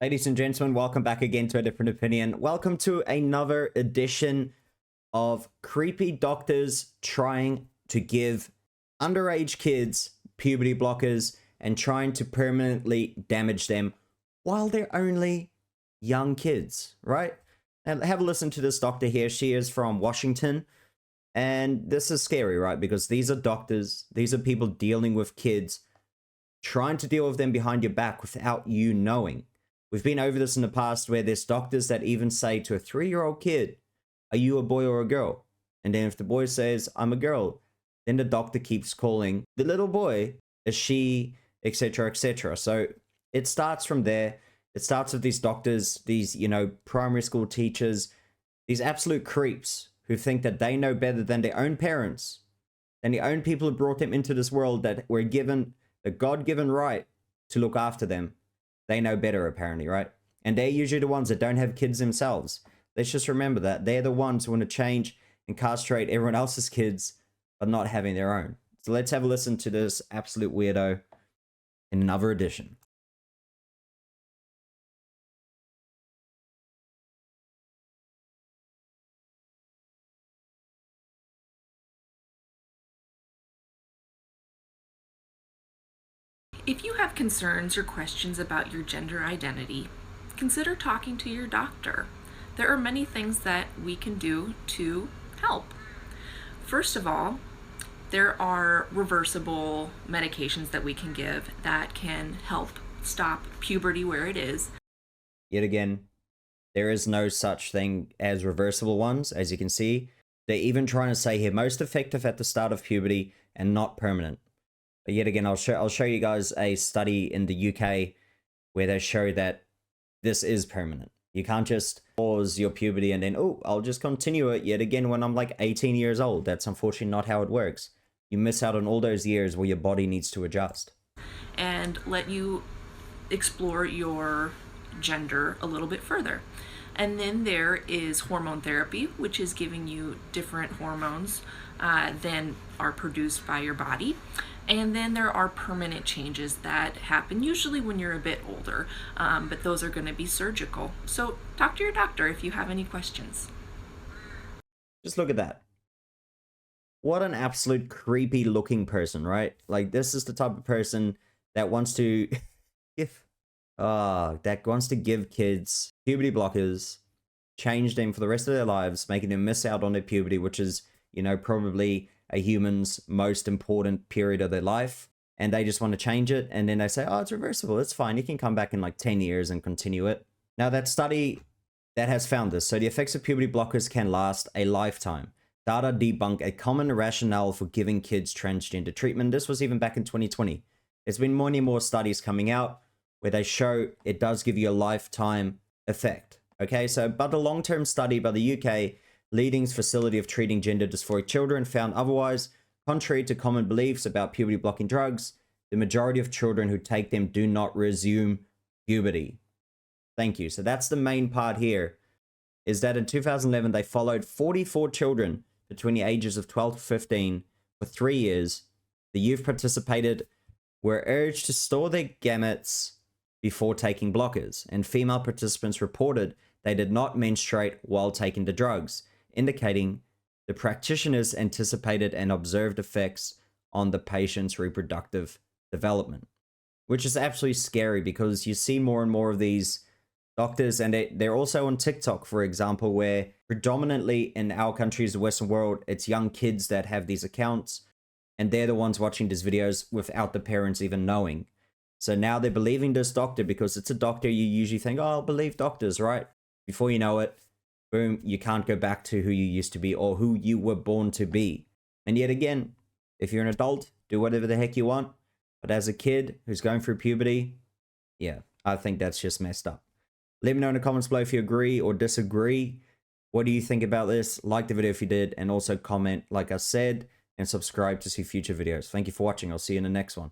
Ladies and gentlemen, welcome back again to A Different Opinion. Welcome to another edition of creepy doctors trying to give underage kids puberty blockers and trying to permanently damage them while they're only young kids, right? And have a listen to this doctor here. She is from Washington. And this is scary, right? Because these are doctors, these are people dealing with kids, trying to deal with them behind your back without you knowing. We've been over this in the past where there's doctors that even say to a 3-year-old kid, are you a boy or a girl? And then if the boy says, I'm a girl, then the doctor keeps calling the little boy a she, etc., etc. So it starts from there. It starts with these doctors, these, primary school teachers, these absolute creeps who think that they know better than their own parents, than the own people who brought them into this world, that were given the God-given right to look after them. They know better, apparently, right? And they're usually the ones that don't have kids themselves. Let's just remember that. They're the ones who want to change and castrate everyone else's kids, but not having their own. So let's have a listen to this absolute weirdo in another edition. If you have concerns or questions about your gender identity, consider talking to your doctor. There are many things that we can do to help. First of all, there are reversible medications that we can give that can help stop puberty where it is. Yet again, there is no such thing as reversible ones, as you can see. They're even trying to say here, most effective at the start of puberty and not permanent. But yet again, I'll show you guys a study in the UK where they show that this is permanent. You can't just pause your puberty and then, oh, I'll just continue it yet again when I'm like 18 years old. That's unfortunately not how it works. You miss out on all those years where your body needs to adjust. And let you explore your gender a little bit further. And then there is hormone therapy, which is giving you different hormones than are produced by your body. And then there are permanent changes that happen usually when you're a bit older, but those are going to be surgical. So talk to your doctor if you have any questions. Just look at that. What an absolute creepy looking person, right? Like, this is the type of person that wants to give kids puberty blockers, change them for the rest of their lives, making them miss out on their puberty, which is, probably a human's most important period of their life. And they just want to change it. And then they say, oh, it's reversible. It's fine. You can come back in like 10 years and continue it. Now, that study that has found this. So the effects of puberty blockers can last a lifetime. Data debunk a common rationale for giving kids transgender treatment. This was even back in 2020. There's been many more studies coming out where they show it does give you a lifetime effect. Okay, so but a long-term study by the UK Leading's facility of treating gender dysphoric children found otherwise. Contrary to common beliefs about puberty blocking drugs, the majority of children who take them do not resume puberty. Thank you. So that's the main part here, is that in 2011, they followed 44 children between the ages of 12 to 15 for 3 years. The youth participated were urged to store their gametes before taking blockers, and female participants reported they did not menstruate while taking the drugs, indicating the practitioners anticipated and observed effects on the patient's reproductive development, which is absolutely scary because you see more and more of these doctors, and they're also on TikTok, for example, where predominantly in our countries, the Western world, it's young kids that have these accounts, and they're the ones watching these videos without the parents even knowing. So now they're believing this doctor because it's a doctor. You usually think, oh, I'll believe doctors, right? Before you know it, boom, you can't go back to who you used to be or who you were born to be. And yet again, if you're an adult, do whatever the heck you want. But as a kid who's going through puberty, yeah, I think that's just messed up. Let me know in the comments below if you agree or disagree. What do you think about this? Like the video if you did, and also comment, like I said, and subscribe to see future videos. Thank you for watching. I'll see you in the next one.